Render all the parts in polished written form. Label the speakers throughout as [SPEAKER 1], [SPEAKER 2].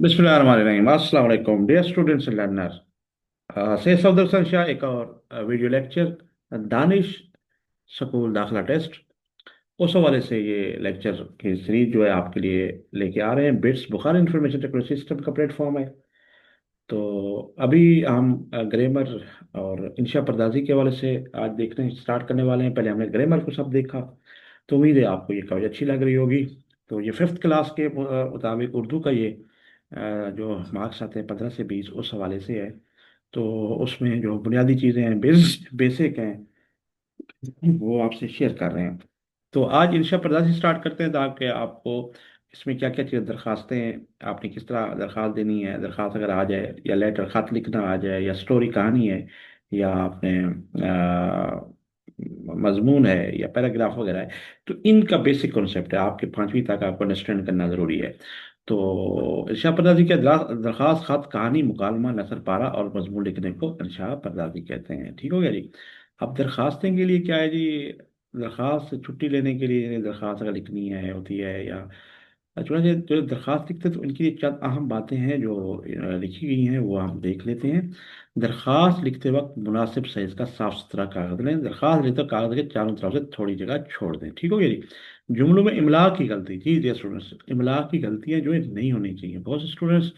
[SPEAKER 1] बिस्मिल्लाहिर्रहमानिर्रहीम। अस्सलाम वालेकुम डियर स्टूडेंट्स एंड लर्नर। से सफदर शाह एक और वीडियो लेक्चर दानिश स्कूल दाखिला टेस्ट उस हवाले से ये लेक्चर की सीरीज जो है आपके लिए लेके आ रहे हैं। Bits Bukhari information technology system का प्लेटफॉर्म है। तो अभी हम ग्रामर और इंशा पर्दाजी के हवाले से आज देखने स्टार्ट करने वाले हैं। पहले हमने ग्रामर को सब देखा, तो उम्मीद है आपको ये कविता अच्छी लग रही होगी। तो ये फिफ्थ क्लास के मुताबिक उर्दू का ये जो मार्क्स आते हैं 15 से 20 उस हवाले से है। तो उसमें जो बुनियादी चीज़ें हैं, बेसिक हैं, वो आपसे शेयर कर रहे हैं। तो आज इंशा पर्दा से स्टार्ट करते हैं ताकि आपको इसमें क्या क्या चीज़ दरखास्तें हैं, आपने किस तरह दरखास्त देनी है। दरखास्त अगर आ जाए या लेटर खत लिखना आ जाए या स्टोरी कहानी है या आपने मजमून है या पैराग्राफ वगैरह है, तो इनका बेसिक कॉन्सेप्ट है आपके 5वीं तक आपको अंडरस्टैंड करना ज़रूरी है। तो इंशा पर्दाजी के दरखास्त खत कहानी मुकालमा नसर पारा और मजमून लिखने को इंशा पर्दाजी कहते हैं। ठीक हो गया जी। अब दरखास्तें के लिए क्या है जी, दरखास्त छुट्टी लेने के लिए दरखास्त अगर लिखनी है होती है या चूँकि जो दरखास्त लिखते हैं तो इनके लिए चंद अहम बातें हैं जो लिखी गई हैं, वो हम देख लेते हैं। दरखास्त लिखते वक्त मुनासिब साइज का साफ सुथरा कागज लें। दरखास्त लिखते वक्त कागज के चारों तरफ से थोड़ी जगह छोड़ दें। ठीक हो गया जी। जुमलों में इमला की गलती, जी जी स्टूडेंट्स, इमला की गलतियां जो है नहीं होनी चाहिए। बहुत से स्टूडेंट्स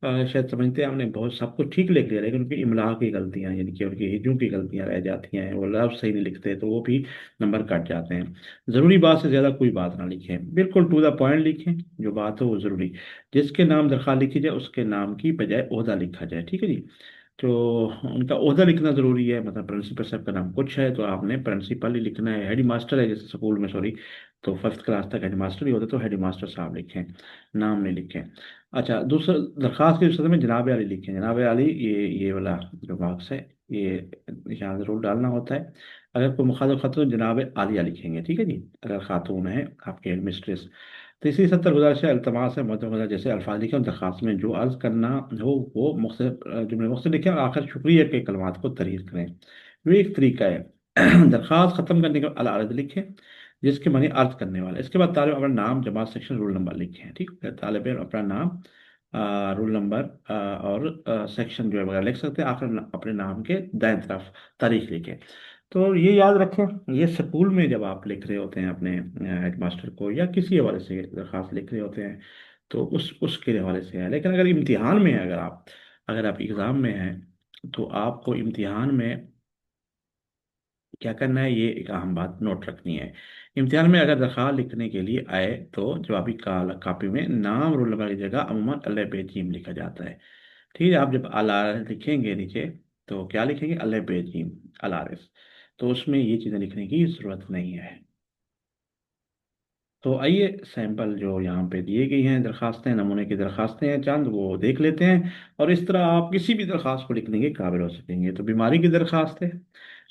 [SPEAKER 1] शायद समझते हैं हमने बहुत सब कुछ ठीक लिख लिया, लेकिन उनकी इमला की गलतियां यानी कि उनकी हिजों की गलतियां रह जाती हैं, वो लफ्ज़ सही नहीं लिखते, तो वो भी नंबर कट जाते हैं। ज़रूरी बात से ज़्यादा कोई बात ना लिखें, बिल्कुल टू द पॉइंट लिखें, जो बात हो वो ज़रूरी। जिसके नाम दरख्वास्त लिखी जाए उसके नाम की बजाय ओहदा लिखा जाए। ठीक है जी। तो उनका ओहदा लिखना ज़रूरी है, मतलब प्रिंसिपल साहब का नाम कुछ है तो आपने प्रिंसिपल ही लिखना है। हेड मास्टर है जैसे स्कूल में, सॉरी, तो फर्स्ट क्लास तक हेड मास्टर ही होता, तो हेड मास्टर साहब लिखें, नाम नहीं लिखें। अच्छा, दूसरा दरख्वास्त के दूसरे में जनाब आली लिखें। जनाब आली ये वाला जो बॉक्स है, ये यहाँ ज़रूर डालना होता है। अगर कोई मुखालिफ खातून तो जनाब आलिया लिखेंगे। ठीक है जी। अगर खातून है आपके हेड मिस्ट्रेस। तीसरी सत्तर गुजारिश है, अल्तमास है, मतलब जैसे अल्फाज लिखे दरख्वास्त में जो अर्ज करना हो वो मुख्तलिफ जुमले मुख्तलिफ लिखें और आखिर शुक्रिया के कलमात को तहरीर करें। ये एक तरीका है। दरख्वास्त ख़त्म करने के बाद अल अर्ज लिखें, जिसके मानी अर्ज करने वाला। इसके बाद तालिब अपना नाम, जमात, सेक्शन, रोल नंबर लिखें। ठीक है, तालिब अपना नाम, रोल नंबर और सेक्शन जो है वगैरह लिख सकते हैं। आखिर अपने नाम के दाएं तरफ तारीख लिखें। तो ये याद रखें, ये स्कूल में जब आप लिख रहे होते हैं अपने हेडमास्टर को या किसी हवाले से दरखास्त लिख रहे होते हैं, तो उसके हवाले से है। लेकिन अगर इम्तिहान में है, अगर आप एग्ज़ाम में हैं, तो आपको इम्तिहान में क्या करना है, ये एक अहम बात नोट रखनी है। इम्तिहान में अगर दरख्वास्त लिखने के लिए आए तो जवाबी कापी में नाम, रोल नंबर की जगह अमूमन अल्ले बेजीम लिखा जाता है। ठीक है, आप जब अला लिखेंगे नीचे, तो क्या लिखेंगे, अल्ले बेजीम, अलारिफ। तो उसमें ये चीज़ें लिखने की ज़रूरत नहीं है। तो आइए सैंपल जो यहाँ पे दिए गई हैं दरखास्तें, नमूने की दरखास्तें हैं चंद, वो देख लेते हैं। और इस तरह आप किसी भी दरखास्त को लिखने के काबिल हो सकेंगे। तो बीमारी की दरखास्त है,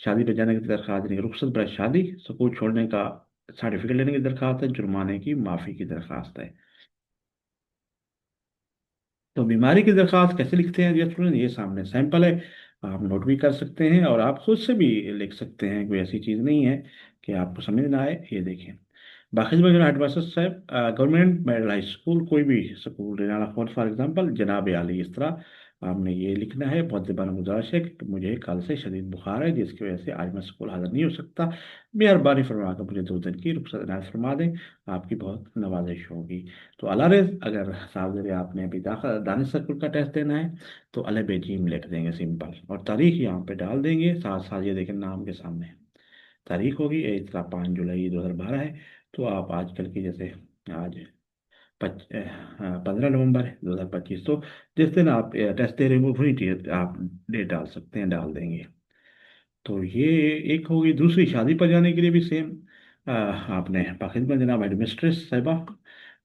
[SPEAKER 1] शादी पे जाने की दरखास्त यानी कि रुखसत बर शादी, स्कूल छोड़ने का सर्टिफिकेट लेने की दरखास्त है, जुर्माने की माफ़ी की दरखास्त है। तो बीमारी की दरखास्त कैसे लिखते हैं जी स्टूडेंट, ये सामने सैंपल है, आप नोट भी कर सकते हैं और आप खुद से भी लिख सकते हैं। कोई ऐसी चीज़ नहीं है कि आपको समझ ना आए। ये देखें, बाकी हेडमास्टर साहब, गवर्नमेंट मिडिल हाई स्कूल, कोई भी school Renala fort for example, जनाब आली, इस तरह आपने ये लिखना है। बहुत ज़बान गुजारिश है कि मुझे कल से शदीद बुखार है जिसकी वजह से आज मैं स्कूल हाजिर नहीं हो सकता, मेहरबानी फरमा कर मुझे 2 दिन की रुख्सत इनायत फरमा दें, आपकी बहुत नवाजिश होगी। तो अलारज अगर साहब आपने अभी दानिश सर्कल का टेस्ट देना है, तो अल बेजीम लिख देंगे सिंपल, और तारीख यहाँ पे डाल देंगे साथ साथ, ये देखें नाम के सामने तारीख होगी, इस तरह 5 जुलाई 2012 है। तो आप आजकल की जैसे आज 15 नवंबर है 2025, तो जिस दिन आप टेस्ट दे रहे हैं वही आप डेट डाल सकते हैं, डाल देंगे। तो ये एक होगी। दूसरी, शादी पर जाने के लिए भी सेम, आपने पाकिस्तान जनाब हेडमिस्ट्रेस साहिबा,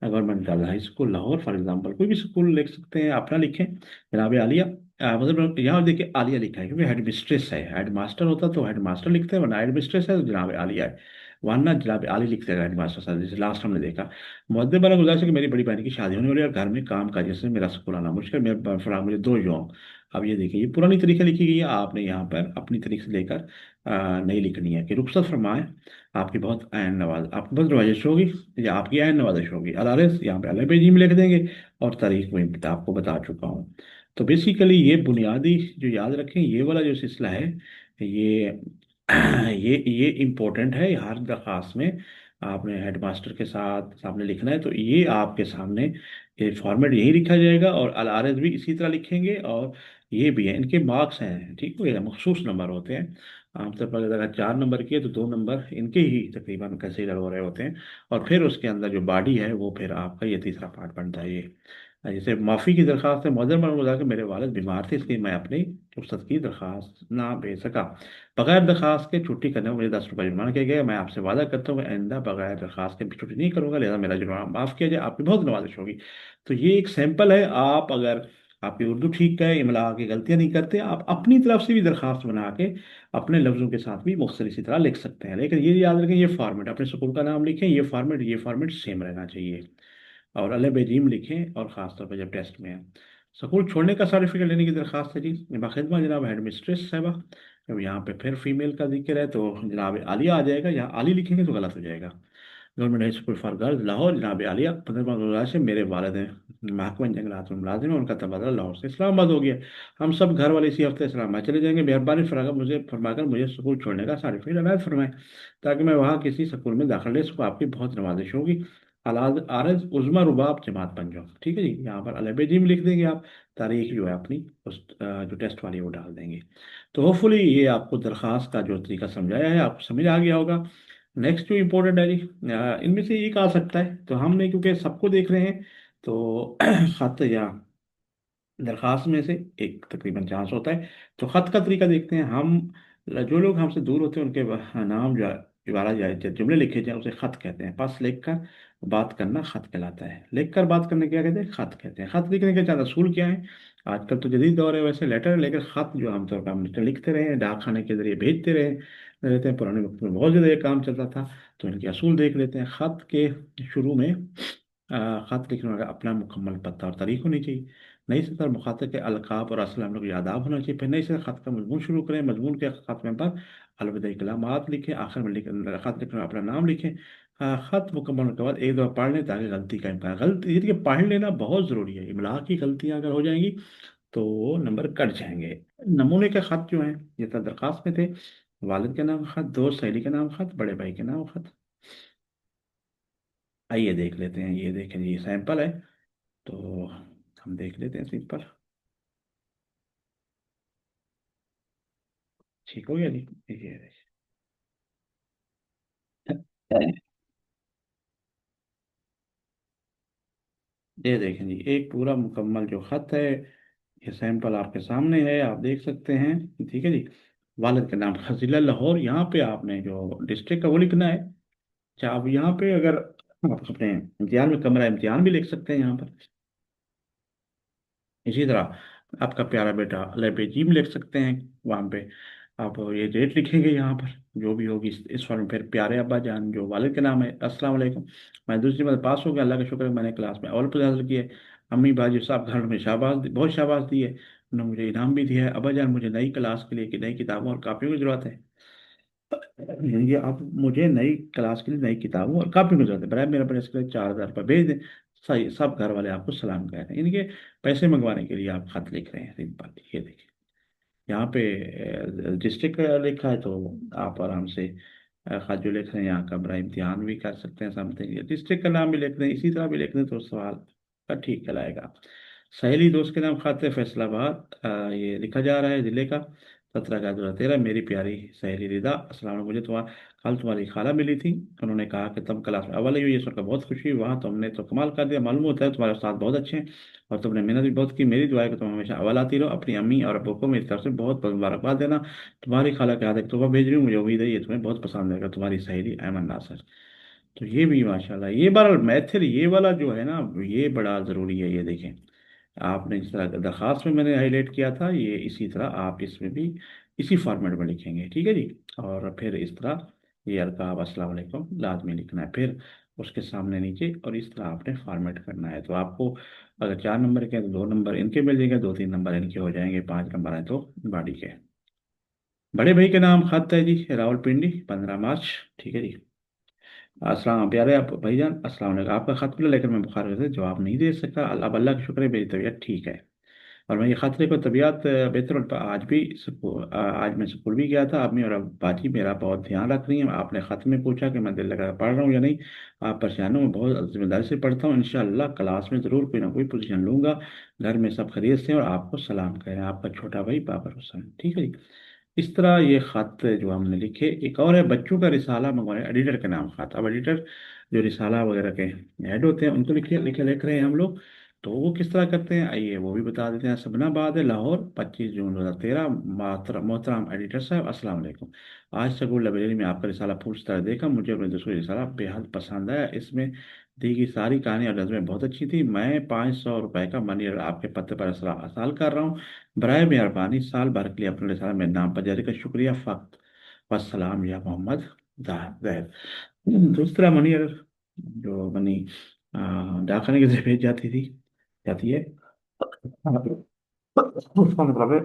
[SPEAKER 1] government girl high school Lahore for example, कोई भी स्कूल लिख सकते हैं, अपना लिखें जनाब आलिया। मतलब यहाँ देखिए आलिया लिखा है क्योंकि हेड मिस्ट्रेस है, हेड मास्टर होता तो हेड मास्टर लिखते हैं, वरना हेड मिस्ट्रेस है तो जनाब आलिया है। वरना जनाब आली लिखते गए मास्टर साहब, जैसे लास्ट हमने देखा। मुअद्दिब वाला गुजारिश है कि मेरी बड़ी बहन की शादी होने वाली है और घर में काम काज जैसे मेरा स्कूल आना मुश्किल, मेरे फराम मुझे दो यौम। अब ये देखिए, ये पुरानी तरीके लिखी गई है, आपने यहाँ पर अपनी तरीके से लेकर नई लिखनी है कि रुखसत फरमाएं, आपकी बहुत ऐन नवाज, आपकी बहुत नवाजिश होगी, या आपकी ऐन नवाजिश होगी। अलारिस यहाँ पे अल बेजी में लिख देंगे, और तारीख में आपको बता चुका हूँ। तो बेसिकली ये बुनियादी जो याद रखें, ये वाला जो सिलसिला है, ये ये इम्पोर्टेंट है हर दरख्वास्त में। आपने हेडमास्टर के साथ सामने लिखना है, तो ये आपके सामने ये फॉर्मेट यही लिखा जाएगा, और अल आरएस भी इसी तरह लिखेंगे। और ये भी है, इनके मार्क्स हैं, ठीक हो गया, मखसूस नंबर होते हैं। आमतौर पर अगर 4 नंबर की है तो 2 नंबर इनके ही तकरीबन कंसीडर हो रहे होते हैं। और फिर उसके अंदर जो बॉडी है वो फिर आपका ये तीसरा पार्ट बनता है ये। जैसे माफ़ी की दरख्वास्त है, मौजूद मरमूदा कि मेरे वालिद बीमार थे इसलिए मैं अपनी रुख्सत की दरख्वास्त ना भेज सका। बगैर दरख्वास्त के छुट्टी करने में मुझे 10 रुपये जुर्माना किया गया। मैं आपसे वादा करता हूँ कि आइंदा बगैर दरख्वास्त के भी छुट्टी नहीं करूँगा, लिहाजा मेरा जुर्माना माफ़ किया जाए, आपकी बहुत नवाजिश होगी। तो ये एक सैंपल है। आप अगर आपकी उर्दू ठीक है, इमला की गलतियाँ नहीं करते, आप अपनी तरफ से भी दरख्वास्त बना के अपने लफ्ज़ों के साथ भी मुख्तलिफ इसी तरह लिख सकते हैं। लेकिन ये याद रखें, ये फॉर्मेट अपने स्कूल का नाम लिखें, ये फॉर्मेट सेम रहना चाहिए। और अल बेजीम लिखें, और ख़ास तौर पर जब टेस्ट में है। स्कूल छोड़ने का सर्टिफिकेट लेने की दरख्वास्त है जी, बाखिदमत जनाब हेड मिस्ट्रेस साहबा। अब यहाँ पे फिर फीमेल का जिक्र है तो जनाब आलिया आ जाएगा, यहाँ आली लिखेंगे तो गलत हो जाएगा। Government high school for girls Lahore, जनाब आलिया 15 से मेरे वालिद हैं महकमा जंगलात में मुलाजिम है, उनका तबादला लाहौर से इस्लामाबाद हो गया। हम सब घर वाले इसी हफ्ते इस्लामाबाद चले जाएंगे, मेहरबानी फरमाकर मुझे स्कूल छोड़ने का सर्टिफिकेट अनायत फरमाएं, ताकि मैं वहाँ किसी स्कूल में दाखिल ले सकूँ, आपकी बहुत नवाजिश होगी। अलाज आरज उज़मा रुबाब जमात पंजाब, ठीक है जी। यहाँ पर अलबेजी में लिख देंगे आप, तारीख जो है अपनी उस जो टेस्ट वाली है वो डाल देंगे। तो होपफुली ये आपको दरख्वास्त का जो तरीका समझाया है आपको समझ आ गया होगा। नेक्स्ट जो इम्पोर्टेंट है जी, इनमें से एक आ सकता है, तो हमने क्योंकि सबको देख रहे हैं तो खत या दरख्वास्त में से एक तकरीबन चांस होता है। तो खत का तरीका देखते हैं हम। जो लोग हमसे दूर होते हैं उनके नाम जो इबारत या जुमले लिखे जाए उसे खत कहते हैं। पास लिख कर बात करना खत कहलाता है। लिख कर बात करने क्या कहते हैं, खत कहते हैं। खत लिखने के चार असूल क्या है, आजकल तो जदीद दौर है वैसे लेटर है, लेकिन खत जो आमतौर पर हम लिखते रहे हैं, डाक खाने के जरिए भेजते रहे रहते हैं। पुराने वक्त में बहुत ज़्यादा ये काम चलता था। तो इनके असूल देख लेते हैं। खत के शुरू में खत लिखने वाला अपना मुकम्मल पता और तारीख होनी चाहिए। नई सतर मुखातब के अलकाब और असल हमलोग यादाब होना चाहिए। फिर नई सतर खत का मजमून शुरू करें, मजमून के खात्मे पर अलविदा कलामात लिखें, आखिर में खत लिखने में अपना नाम लिखें। खत मुकम्मल होने के बाद एक दफ़ा पढ़ लें ताकि गलती का इम्कान, गलती ये देखिए पढ़ लेना बहुत ज़रूरी है। इमला की गलतियाँ अगर हो जाएंगी तो नंबर कट जाएंगे। नमूने के खत जो हैं ये तो दरख्वास्त में थे, वालिद के नाम खत, दोस्त सहेली के नाम खत, बड़े भाई के नाम खत। आइए देख लेते हैं, ये देखें ये सैंपल है, तो हम देख लेते हैं सिंपल। ठीक हो गया जी, ये देखिए। ये देखें जी, एक पूरा मुकम्मल जो खत है, ये सैंपल आपके सामने है, आप देख सकते हैं। ठीक है जी। वालिद का नाम खजीला लाहौर, यहाँ पे आपने जो डिस्ट्रिक्ट का वो लिखना है। अच्छा, आप यहाँ पे अगर आप अपने इम्तिहान में कमरा इम्तिहान भी लिख सकते हैं यहाँ पर। इसी तरह आपका प्यारा बेटा लेबेजी में लिख सकते हैं वहाँ पे। आप ये डेट लिखेंगे यहाँ पर जो भी होगी इस फॉर्म में। फिर प्यारे अब्बा जान जो वालिद के नाम है, अस्सलाम वालेकुम, मैं दूसरी बार पास हो गया, अल्लाह का शुक्र है, मैंने क्लास में अव्वल पर हासिल किया है। अम्मी बाजी साहब घर में बहुत शाबाश दी है, उन्होंने मुझे इनाम भी दिया है। अब्बा जान मुझे नई क्लास के लिए कि नई किताबों और कापियों की जरूरत है। ये अब मुझे नई क्लास के लिए नई किताबों और कापियों की जरूरत है, बराबर मेरा पर इसके लिए 4,000 रुपये भेज दें। सही, सब घर वाले आपको सलाम कह रहे हैं। इनके पैसे मंगवाने के लिए आप खत लिख रहे हैं, सिंपल। ये देखिए यहाँ पे डिस्ट्रिक्ट लिखा है, तो आप आराम से खत जो लिख रहे हैं यहाँ का बड़ा इम्तिहान भी कर सकते हैं, समथिंग डिस्ट्रिक्ट का नाम भी लिख दें, इसी तरह भी लिख दें तो सवाल का ठीक कहलाएगा। सहेली दोस्त के नाम खाते फैसलाबाद, ये लिखा जा रहा है ज़िले का। 17 का 13, मेरी प्यारी सहेली रिदा, अस्सलाम वालेकुम, मुझे तुम्हारा कल तुम्हारी खाला मिली थी, उन्होंने कहा कि तुम क्लास में अव्वल आई हो, ये सुनकर बहुत खुशी हुई। वहाँ तुमने तो कमाल कर दिया, मालूम होता है तुम्हारे उस्ताद बहुत अच्छे हैं और तुमने मेहनत भी बहुत की। मेरी दुआ है कि तुम हमेशा अव्वल आती रहो। अपनी अम्मी और अब्बू को मेरी तरफ से बहुत बहुत मुबारकबाद देना। तुम्हारी खाला के हाथ एक तोहफा भेज रही हूँ, मुझे उम्मीद है ये तुम्हें बहुत पसंद आएगा। तुम्हारी सहेली ऐमन नासर। तो ये भी माशाल्लाह, ये बार मैथिल ये वाला जो है ना, ये बड़ा ज़रूरी है। ये देखें, आपने जिस तरह दरख्वास्त में मैंने हाईलाइट किया था, ये इसी तरह आप इसमें भी इसी फॉर्मेट में लिखेंगे, ठीक है जी। और फिर इस तरह ये अलकाब अस्सलाम वालेकुम लाजमी लिखना है, फिर उसके सामने नीचे, और इस तरह आपने फॉर्मेट करना है। तो आपको अगर 4 नंबर के हैं तो 2 नंबर इनके मिल जाएंगे, 2-3 नंबर इनके हो जाएंगे, 5 नंबर है तो बॉडी के। बड़े भाई के नाम खत है जी, रावलपिंडी, 15 मार्च। ठीक है जी। अस्सलाम प्यारे आप भाईजान, अस्सलाम वालेकुम। आपका खत मिला लेकिन मैं बुखार वजह से जवाब नहीं दे सका। अब अल्लाह का शुक्र है मेरी तबीयत ठीक है। और मैं ये खतरे को तबीयत बेहतर, और आज भी आज मैं स्कूल भी गया था। अम्मी और बाजी मेरा बहुत ध्यान रख रही हैं। आपने खत में पूछा कि मैं दिल लगा पढ़ रहा हूँ या नहीं। आप परेशान हो, मैं बहुत जिम्मेदारी से पढ़ता हूँ। इंशाअल्लाह क्लास में ज़रूर कोई ना कोई पोजीशन लूंगा। घर में सब खैरियत से हैं, और आपको सलाम करें, आपका छोटा भाई बाबर हुसैन। ठीक है जी। इस तरह ये खत जो हमने लिखे। एक और है, बच्चों का रिसाला मंगवाने, एडिटर का नाम खत। अब एडिटर जो रिसाला वगैरह के हेड होते हैं उनको लिखे लिखे लिख रहे हैं हम लोग। तो वो किस तरह करते हैं आइए वो भी बता देते हैं। सबनाबाद है, लाहौर, 25 जून 2013। मोहतरम एडिटर साहब, अस्सलाम वालेकुम। आज स्कूल लाइब्रेरी में आपका रिसाला पूरी तरह देखा, मुझे अपने दोस्तों का रिसाला बेहद पसंद आया। इसमें दी गई सारी कहानी और नज़में बहुत अच्छी थी। मैं 500 रुपए का मनी ऑर्डर आपके पते पर अरसाल कर रहा हूँ। बराए मेहरबानी साल भर के लिए अपने रिसाला मेरे नाम पर जारी कर शुक्रिया फ़क्त। वसलाम या मोहम्मद जैद। दूसरा मनी ऑर्डर जो मनी डाकखाने के जरिए भेज जाती है, उसका मतलब है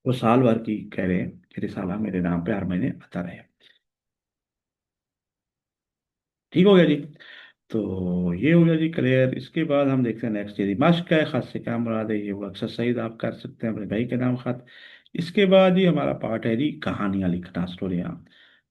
[SPEAKER 1] वो साल भर की कह रहे हैं कि रिसाला मेरे नाम पे हर महीने आता रहे। ठीक हो गया जी। तो ये हो गया जी क्लियर। इसके बाद हम देखते हैं नेक्स्ट, यदि मश्क है खत से क्या मुराद है, ये वो अक्सर सईद आप कर सकते हैं अपने भाई के नाम खत। इसके बाद ही हमारा पार्ट है जी कहानियाँ लिखना, स्टोरियाँ।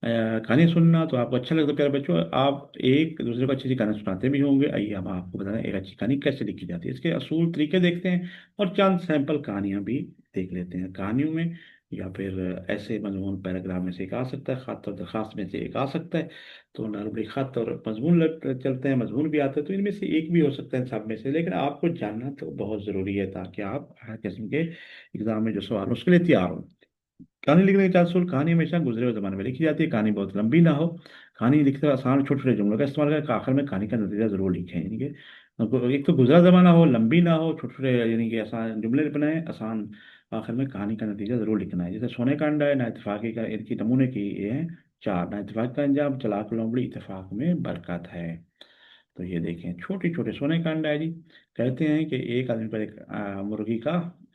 [SPEAKER 1] कहानी सुनना तो आपको अच्छा लगता है प्यारे बच्चों, आप एक दूसरे को अच्छी अच्छी कहानी सुनाते भी होंगे। आइए हम आपको बताएं एक अच्छी कहानी कैसे लिखी जाती है, इसके असूल तरीके देखते हैं, और चंद सैंपल कहानियाँ भी देख लेते हैं। कहानियों में या फिर ऐसे मजमून पैराग्राफ में से एक आ सकता है, खत और दरखास्त में से एक आ सकता है। तो नॉर्मली खत और मजमून चलते हैं, मजमून भी आते हैं, तो इनमें से एक भी हो सकता है सब में से। लेकिन आपको जानना तो बहुत ज़रूरी है ताकि आप हर किस्म के एग्जाम में जो सवाल हो उसके लिए तैयार हो। कहानी लिखने के चार असूल। कहानी हमेशा गुजरे हुए जमाने में लिखी जाती है। कहानी बहुत लंबी ना हो। कहानी लिखते वक्त आसान छोटे छोटे जुमलों का इस्तेमाल करें। आखिर में कहानी का नतीजा जरूर लिखें, यानी कि एक तो गुजरा जमाना हो, लंबी ना हो, छोटे छोटे यानी कि आसान जुमले बनाए, आसान। आखिर में कहानी का नतीजा जरूर लिखना है। जैसे सोने का अंडा है, ना इत्तेफाकी का, इनकी नमूने की ये है चार। ना इत्तेफाक का अंजाम, चलाक लोमड़ी, इत्तेफाक में बरकत है। तो ये देखें, छोटे छोटे सोने का अंडा है जी। कहते हैं कि एक आदमी पर एक मुर्गी का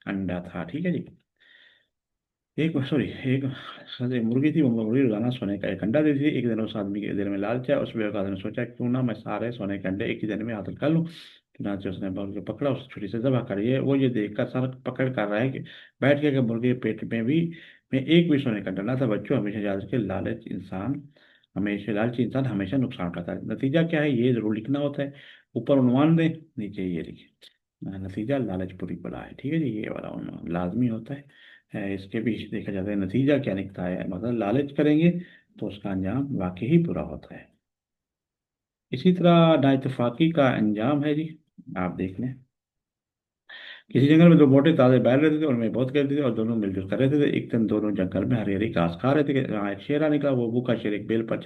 [SPEAKER 1] अंडा था। ठीक है जी। एक सॉरी एक सॉरी, मुर्गी थी, वो मुर्गी रोजाना सोने का एक अंडा देती थी। एक दिन उस आदमी के दिल में लालच आया, उस बेवकूफ आदमी ने सोचा क्यों ना मैं सारे सोने के अंडे एक ही दिन में हासिल कर लूं। चुनाचे उसने मुर्गी को पकड़ा, उसे छुरी से जबह कर। ये वो ये देखकर सर पकड़ कर रहा है कि बैठ गया कि मुर्गे के पेट में भी में एक भी सोने का अंडा ना था। बच्चों हमेशा याद रखें, लालची इंसान हमेशा नुकसान उठाता है। नतीजा क्या है ये जरूर लिखना होता है। ऊपर उन्वान दें, नीचे ये लिखें, नतीजा लालच बुरी बला है। ठीक है जी, ये वाला उन्वान लाजमी होता है। इसके पीछे देखा जाता है नतीजा क्या निकलता है, मतलब लालच करेंगे तो उसका अंजाम वाकई ही बुरा होता है। इसी तरह नाइतफाकी का अंजाम है जी, आप देख लें। किसी जंगल में दो मोटे ताजे बैल रहते थे, उनमें बहुत खेलते थे और दोनों मिलजुल कर रहते थे। एक दिन दोनों जंगल में हरी हरी घास खा रहे थे कि वहाँ एक शेर आ निकला। वो भूखा शेर एक बैल पर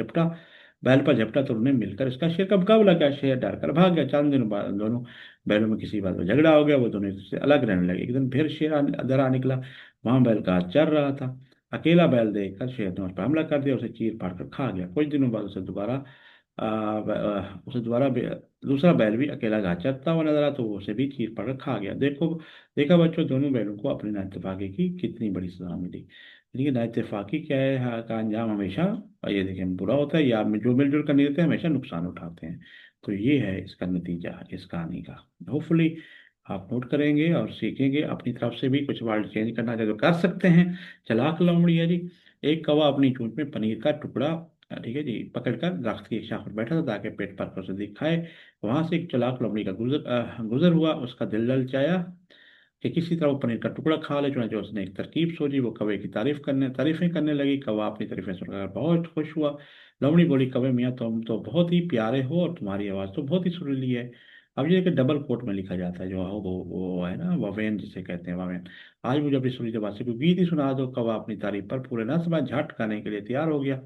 [SPEAKER 1] झपटा तो उन्होंने मिलकर इसका शेर का मुकाबला किया। शेर डर कर भाग गया। 4 दिनों बाद दोनों बैलों में किसी बात पर झगड़ा हो गया, वो दोनों एक दूसरे से अलग रहने लगे। एक दिन फिर शेर अंदर आ निकला। वहां बैल घास चर रहा था। अकेला बैल देखकर शेर ने उस पर हमला कर दिया, उसे चीर फाड़ कर खा गया। कुछ दिनों बाद उसे दोबारा दूसरा बैल भी अकेला घास चरता हुआ नजर आया, तो वो उसे भी चीर फाड़ कर खा गया। देखा बच्चों, दोनों बैलों को अपनी नाइतफाकी की कितनी बड़ी सजा मिली। लेकिन नाइतफाकी क्या है, का अंजाम हमेशा ये देखें बुरा होता है। या जो मिलजुल कर नहीं रहते हमेशा नुकसान उठाते हैं। तो ये है इसका नतीजा इस कहानी का। होपफुली आप नोट करेंगे और सीखेंगे। अपनी तरफ से भी कुछ वर्ड चेंज करना चाहे तो कर सकते हैं। चलाक लोमड़ी है जी। एक कौवा अपनी चोंच में पनीर का टुकड़ा ठीक है जी पकड़कर दरख्त की एक शाख पर बैठा था ताकि पेट भर कर उसे दिखाए। वहां से एक चालाक लोमड़ी का गुजर हुआ। उसका दिल ललचाया कि किसी तरह वो पनीर का टुकड़ा खा ले। चुनांचे उसने एक तरकीब सोची। वो कौवे की तारीफें करने लगी। कौवा अपनी तारीफें सुनकर बहुत खुश हुआ। लोमड़ी बोली, कौवे मियाँ तुम तो बहुत ही प्यारे हो और तुम्हारी आवाज़ तो बहुत ही सुरीली है। अब ये कि डबल कोट में लिखा जाता है, जो हो वो है ना ववेन जिसे कहते हैं ववेन। आज मुझे अपनी सुरीली आवाज़ से कोई गीत ही सुना दो। कौवा अपनी तारीफ पर पूरे ना समय झट गाने के लिए तैयार हो गया।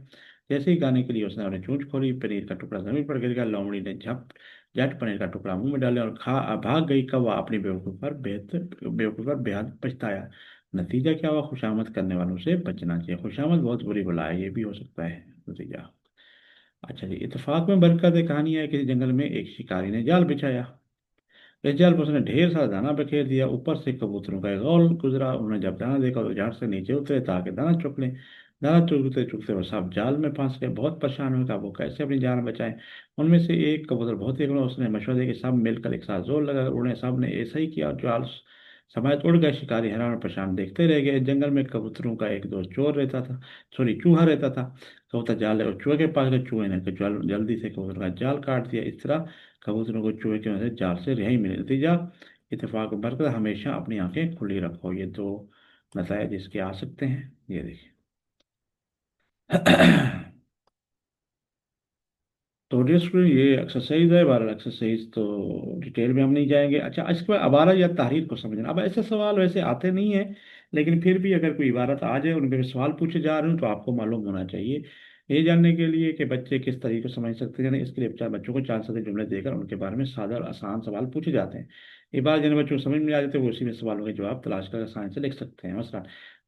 [SPEAKER 1] जैसे ही गाने के लिए उसने अपनी चोंच खोली, पनीर का टुकड़ा जमीन पर गिर गया। लोमड़ी ने झट पनीर का टुकड़ा मुंह में डाले और खा भाग गई। कौवा अपनी बेवकूफ़ पर बेहद पछताया। नतीजा क्या हुआ, खुशामद करने वालों से बचना चाहिए। खुशामद बहुत बुरी बला है, ये भी हो सकता है। नतीजा। अच्छा जी, इत्तेफाक में बरकत एक कहानी है, किसी जंगल में एक शिकारी ने जाल बिछाया। इस जाल पर उसने ढेर सारा दाना बिखेर दिया, ऊपर से कबूतरों का एक गौल गुजरा। उन्होंने जब दाना देखा तो झाड़ से नीचे उतरे ताकि दाना चुग लें। दाना चुगते चुगते वो सब जाल में फंस गए। बहुत परेशान हुए, वो कैसे अपनी जान बचाएं। उनमें से एक कबूतर बहुत ही अगला, उसने मशवरा दिया कि सब मिलकर एक साथ जोर लगा उड़े। सब ने ऐसा ही किया, जाल समय उड़ गए। शिकारी हैरान और परेशान देखते रह गए। जंगल में कबूतरों का एक दोस्त चोर रहता था, सॉरी चूहा रहता था। कबूतर जाल और चूहे के पास गए। चूहे ने जल्दी से कबूतर का जाल काट दिया। इस तरह कबूतरों को चूहे की वजह से जाल से रिहाई मिली। नतीजा, इत्तेफाक बरकत, हमेशा अपनी आंखें खुली रखो। ये दो नतायज इसके आ सकते हैं, ये देखिए। तो डिस्क ये एक्सरसाइज है, बारह एक्सरसाइज तो डिटेल में हम नहीं जाएंगे। अच्छा, इसके बाद इबारत या तहरीर को समझना। अब ऐसे सवाल वैसे आते नहीं हैं, लेकिन फिर भी अगर कोई इबारत आ जाए, उनके सवाल पूछे जा रहे हो, तो आपको मालूम होना चाहिए। ये जानने के लिए कि बच्चे किस तरीके से समझ सकते हैं, इसके लिए बच्चों को 4 से जुमले देकर उनके बारे में सादा और आसान सवाल पूछे जाते हैं। इबारत जिन बच्चों को समझ में आ जाते हैं, वो उसी में सवालों के जवाब तलाश कर आसानी से लिख सकते हैं। मसला,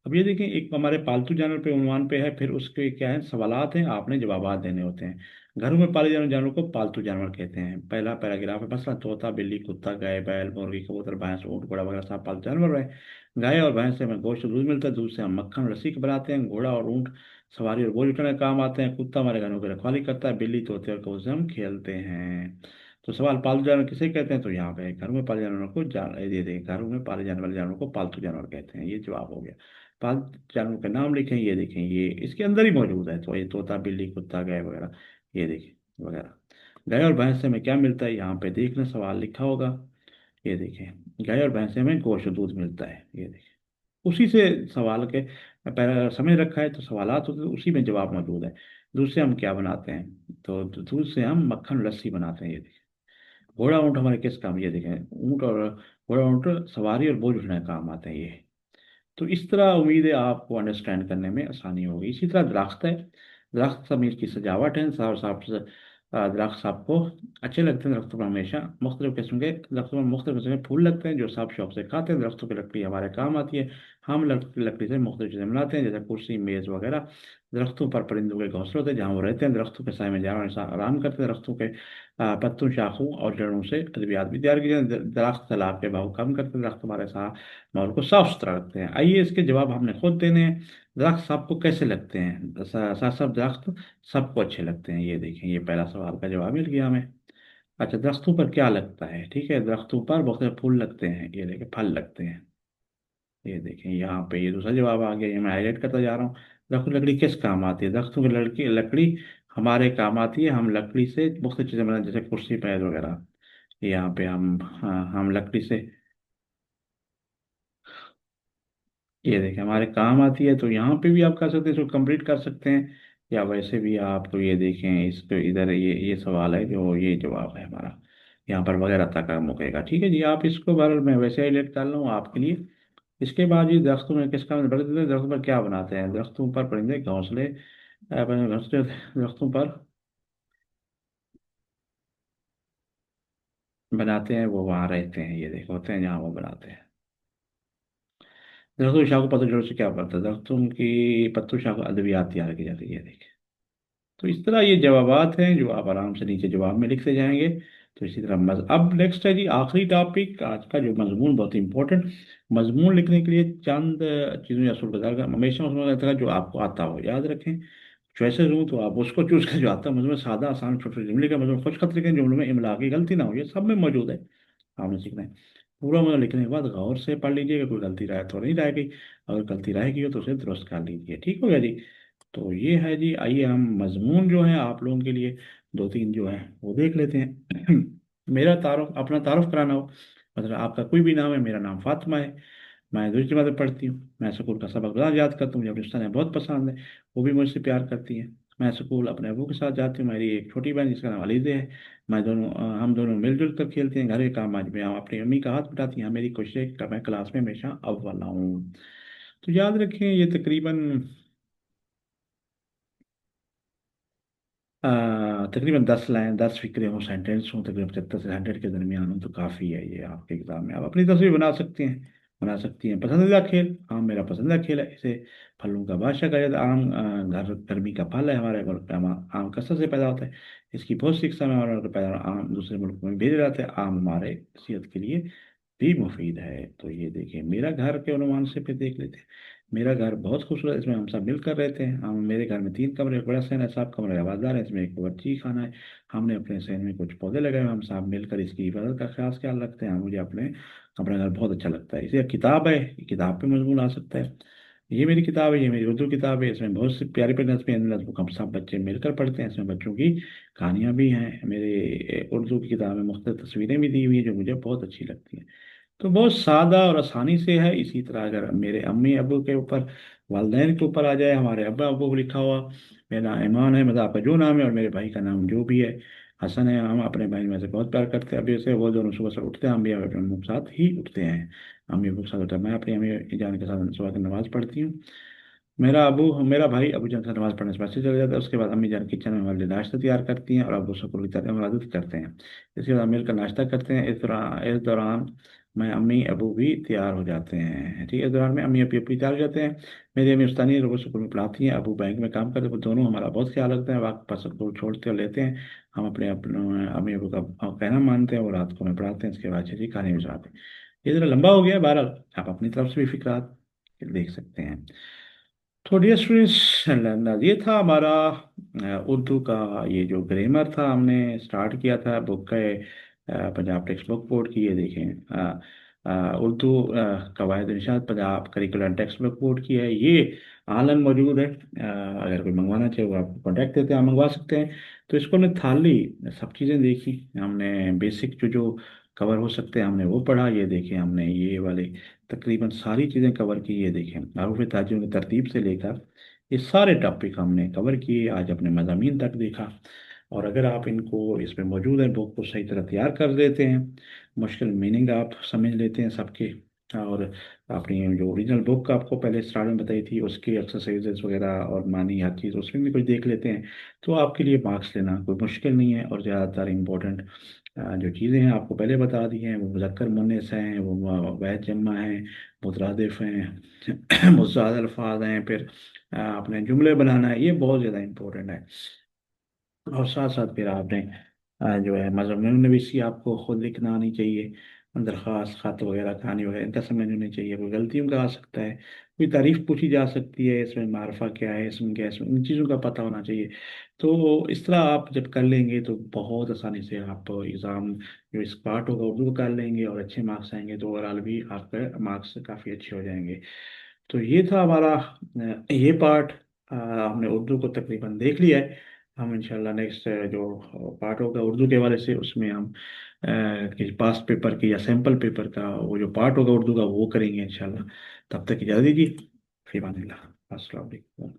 [SPEAKER 1] अब ये देखें, एक हमारे पालतू जानवर पे उन्वान पे है, फिर उसके क्या है, सवालात हैं, आपने जवाबात देने होते हैं। घरों में पाले जाने वाले जानवर को पालतू जानवर कहते हैं। पहला पैराग्राफ है, मसला तोता, बिल्ली, कुत्ता, गाय, बैल, मुर्गी, कबूतर, भैंस, ऊंट, घोड़ा वगैरह सब पालतू जानवर है। गाय और भैंस से हमें गोश्त और दूध मिलता है। दूध से हम मक्खन और लस्सी बनाते हैं। घोड़ा और ऊंट सवारी और बोझ उठाने का काम आते हैं। कुत्ता हमारे घरों की रखवाली करता है। बिल्ली, तोते और कबूतर से हम खेलते हैं। तो सवाल, पालतू जानवर किसे कहते हैं, तो यहाँ पे घर में पाले जानवरों को ये देखिए, घरों में पाले जाने वाले जानवरों को पालतू जानवर कहते हैं। ये जवाब हो गया। पालतू जानवर के नाम लिखें, ये देखें, ये इसके अंदर ही मौजूद है। तो ये तोता, बिल्ली, कुत्ता, गाय वगैरह, ये देखिए वगैरह। गाय और भैंस से हमें क्या मिलता है, यहाँ पे देख लें, सवाल लिखा होगा। ये देखें, गाय और भैंस से हमें गोश्त और दूध मिलता है। ये देखें, उसी से सवाल के पहले समझ रखा है, तो सवालात होते हैं, उसी में जवाब मौजूद है। दूध से हम क्या बनाते हैं, तो दूध से हम मक्खन लस्सी बनाते हैं। ये देखें, घोड़ा ऊँट हमारे किस काम, ये देखें, ऊँट और घोड़ा ऊँट सवारी और बोझ उठाने का काम आते हैं ये। तो इस तरह उम्मीद है आपको अंडरस्टैंड करने में आसानी होगी। इसी तरह दरख्त है। दरख्त ज़मीन की सजावट है। साफ साफ से दरख्त आपको अच्छे लगते हैं। दरख्तों पर हमेशा मुख्तलिफ किस्म के, दरख्तों पर मुख्तलिफ किस्म के फूल लगते हैं जो सब शौक से खाते हैं। दरख्तों की लकड़ी हमारे काम आती है। हम लकड़ी से मुख्तलिफ चीज़ें बनाते हैं, जैसे कुर्सी, मेज़ वगैरह। दरख्तों पर परिंदों के घोंसले होते हैं जहाँ वो रहते हैं। दरख्तों के साए में जानवर इंसान आराम करते हैं। दरख्तों के पत्तों, शाखों और जड़ों से अद्वियात भी तैयार किए जाते हैं। दरख्त तालाब के बहाव कम करते हैं। दरख्त हमारे साथ माहौल को साफ सुथरा रखते हैं। आइए इसके जवाब हमने खुद देने हैं। दरख्त सबको कैसे लगते हैं, साथ साथ दरख्त सबको अच्छे लगते हैं। ये देखें, ये पहला सवाल का जवाब मिल गया हमें। अच्छा, दरख्तों पर क्या लगता है, ठीक है, दरख्तों पर बहुत सारे फूल लगते हैं, ये देखें, फल लगते हैं। ये देखें, यहाँ पे ये दूसरा जवाब आ गया, ये मैं हाईलाइट करता जा रहा हूँ। दरख्तों की लकड़ी किस काम आती है, दरख्तों की लड़की लकड़ी हमारे काम आती है। हम लकड़ी से मुख्तलिफ चीज़ें बनाते हैं, जैसे कुर्सी, मेज वगैरह। यहाँ पे हम, हाँ, हम लकड़ी से, ये देखिए, हमारे काम आती है। तो यहाँ पे भी आप कर सकते हैं, इसको कंप्लीट कर सकते हैं, या वैसे भी आप तो ये देखें, इसको इधर ये सवाल है, जो ये जवाब है हमारा, यहाँ पर वगैरह तक का मुकेगा। ठीक है जी, आप इसको बार मैं वैसे हाईलाइट कर रहा हूँ आपके लिए। इसके बाद ये दरख्तों में किस काम बड़े दरख्तों पर क्या बनाते हैं, दरख्तों पर परिंदे घोंसले, अपने घोंसले दरख्तों पर बनाते हैं, वो वहाँ रहते हैं, ये देखो, होते हैं जहाँ वो बनाते हैं। दरख्तों की शाखों पत्तों जड़ों से क्या बनता है, दरख्तों की पत्तों शाखों अद्वियात तैयार की जाती है, ये देखिए। तो इस तरह ये जवाबात हैं जो आप आराम से नीचे जवाब में लिखते जाएंगे। तो इसी तरह अब नेक्स्ट है जी, आखिरी टॉपिक आज का, जो मजमून, बहुत इंपॉर्टेंट। मजमून लिखने के लिए चंद चीज़ों या असूल बताएगा, हमेशा उसमें रहता है जो आपको आता हो, याद रखें। चॉइसेस हूँ तो आप उसको चूज करें जो आता है। मजमून सादा, आसान, छोटे छोटे जुमले का मजमून, खुश खत लिखें, जुमलों में इमला की गलती ना हो, ये सब में मौजूद है, आपने सीखना है। पूरा मतलब लिखने के बाद गौर से पढ़ लीजिएगा, कोई गलती राय तो नहीं रहेगी। अगर गलती रहेगी हो तो उसे दुरुस्त कर लीजिए, ठीक हो गया जी। तो ये है जी, आइए हम मजमून जो है आप लोगों के लिए दो तीन जो है वो देख लेते हैं। मेरा तारुफ, अपना तारुफ कराना हो, मतलब आपका कोई भी नाम है, मेरा नाम फातिमा है। मैं दूसरी जमात में पढ़ती हूँ। मैं स्कूल का सबक बड़ा याद करता हूँ, मुझे अपनी उस्ताद बहुत पसंद है, वो भी मुझसे प्यार करती है। मैं स्कूल अपने अबू के साथ जाती हूँ। मेरी एक छोटी बहन जिसका नाम अलीज़े है। हम दोनों मिलजुल कर खेलते हैं। घर के काम आज मैं अपनी अम्मी का हाथ बटाती हैं। मेरी कोशिश है कि मैं क्लास में हमेशा अव्वल आऊँ। तो याद रखें, ये तकरीबन तकरीबन 10 लाइन, 10 फिक्रे हों, सेंटेंस हों, तकरीबन 75 से 100 के दरमियान हो, तो काफ़ी है ये आपके एग्ज़ाम में। आप अपनी तस्वीर बना सकते हैं, बना सकती हैं। पसंदीदा खेल, आम मेरा पसंदीदा खेल है। इसे फलों का बादशाह कहा जाता है। आम घर गर्मी का फल है। हमारे मुल्क में आम कसरत से पैदा होता है। इसकी बहुत सी किस्में हमारे मुल्क में पैदा आम दूसरे मुल्क में भेजे जाते हैं। आम हमारे सेहत के लिए भी मुफीद है। तो ये देखिए मेरा घर के अनुमान से फिर देख लेते हैं। मेरा घर बहुत खूबसूरत है, इसमें हम सब मिलकर रहते हैं। हम मेरे घर में 3 कमरे, एक बड़ा सहन है, 7 कमरे हवादार है, इसमें एक बावर्ची खाना है। हमने अपने सहन में कुछ पौधे लगाए हुए हैं, हम सब मिलकर इसकी हिफाजत का खास ख्याल रखते हैं। मुझे अपने अपना घर बहुत अच्छा लगता है। इसे एक किताब है, ये किताब पे मजमून आ सकता है। ये मेरी किताब है, ये मेरी उर्दू किताब है। इसमें बहुत सी प्यारी प्यारी नज़में हैं। नज़्म को हम सब बच्चे मिलकर पढ़ते हैं। इसमें बच्चों की कहानियाँ भी हैं। मेरे उर्दू की किताब में मुख्तलिफ तस्वीरें भी दी हुई हैं जो मुझे बहुत अच्छी लगती हैं। तो बहुत सादा और आसानी से है। इसी तरह अगर मेरे अम्मी अबू के ऊपर, वालदैन के ऊपर आ जाए, हमारे अब्बा अबू को लिखा हुआ, मेरा ईमान है, मतलब आपका जो नाम है और मेरे भाई का नाम जो भी है, हसन है। हम अपने भाई में से बहुत प्यार करते हैं। अभी से वो दोनों सुबह से उठते हैं, हम भी अपने अम्मी के साथ ही उठते हैं। अम्मी अबू के साथ उठते हैं। मैं अपनी अम्मी जान के साथ सुबह की नमाज़ पढ़ती हूँ। मेरा भाई अबू जान से नमाज़ पढ़ने से मस्जिद चले जाता है। उसके बाद अम्मी जान किचन में हमारे लिए नाश्ता तैयार करती हैं और अबू सुकून की तरह मदद करते हैं। इसके बाद मिलकर नाश्ता करते हैं। इस दौरान मैं अम्मी अबू भी तैयार हो जाते हैं। ठीक है, इस दौरान में अम्मी अबू भी तैयार हो जाते हैं। मेरी अम्मी उस्तानी अबू स्कूल में पढ़ाती हैं, अबू बैंक में काम करते हैं। वो दोनों हमारा बहुत ख्याल रखते हैं। वक्त पर स्कूल छोड़ते और लेते हैं। हम अपने अपने अम्मी अबू का कहना मानते हैं और रात को हमें पढ़ाते हैं। इसके बाद अच्छी अच्छी कहानी भी सुनाते हैं। ये जरा लंबा हो गया है, बहरहाल आप अपनी तरफ से भी फिक्रात देख सकते हैं। तो डियर स्टूडेंट्स, ये था हमारा उर्दू का ये जो ग्रामर था, हमने स्टार्ट किया था बुक के पंजाब टेक्स्ट बुक बोर्ड की। ये देखें उर्दू कवायद Nishat Punjab curricular text book board की है। ये ऑनलाइन मौजूद है। अगर कोई मंगवाना चाहे वो आपको कॉन्टैक्ट देते हैं, आप मंगवा सकते हैं। तो इसको हमने थाली सब चीज़ें देखी। हमने बेसिक जो जो कवर हो सकते हैं हमने वो पढ़ा। ये देखें हमने ये वाले तकरीबन सारी चीज़ें कवर की। ये देखें हरूफ ताजियों की तरतीब से लेकर ये सारे टॉपिक हमने कवर किए। आज अपने मज़ामीन तक देखा। और अगर आप इनको इसमें मौजूद है बुक को सही तरह तैयार कर लेते हैं, मुश्किल मीनिंग आप समझ लेते हैं सबके, और अपनी जो ओरिजिनल बुक आपको पहले स्टार्ट में बताई थी उसकी एक्सरसाइजेस वगैरह और मानी हर चीज़ उसमें भी कुछ देख लेते हैं, तो आपके लिए मार्क्स लेना कोई मुश्किल नहीं है। और ज़्यादातर इम्पोर्टेंट जो चीज़ें हैं आपको पहले बता दी हैं, वो मुज़क्कर मुन्नस हैं, वो वैद जम्मा हैं, मुतरादिफ हैं, मुज़ाद अल्फाज हैं, फिर अपने जुमले बनाना है, ये बहुत ज़्यादा इम्पोर्टेंट है। और साथ साथ फिर आपने जो है मज़मून नवीसी आपको खुद लिखना आनी चाहिए। दरख्वास्त खत वगैरह कहानी वगैरह इनका समझ होनी चाहिए। कोई गलतियों का आ सकता है, कोई तारीफ पूछी जा सकती है, इसमें मारफा क्या है, इसमें क्या है, इसमें इन चीज़ों का पता होना चाहिए। तो इस तरह आप जब कर लेंगे तो बहुत आसानी से आप एग्ज़ाम जो इस पार्ट होगा उर्दू को कर लेंगे और अच्छे मार्क्स आएंगे, तो ओवरऑल भी आपके मार्क्स काफ़ी अच्छे हो जाएंगे। तो ये था हमारा ये पार्ट। हमने उर्दू को तकरीबन देख लिया है। हम इंशाल्लाह नेक्स्ट जो पार्ट होगा उर्दू के हवाले से उसमें हम किसी पास्ट पेपर की या सैम्पल पेपर का वो जो पार्ट होगा उर्दू का वो करेंगे इंशाल्लाह। तब तक इजाज़त दीजिए। फी अमानिल्लाह। अस्सलाम वालेकुम।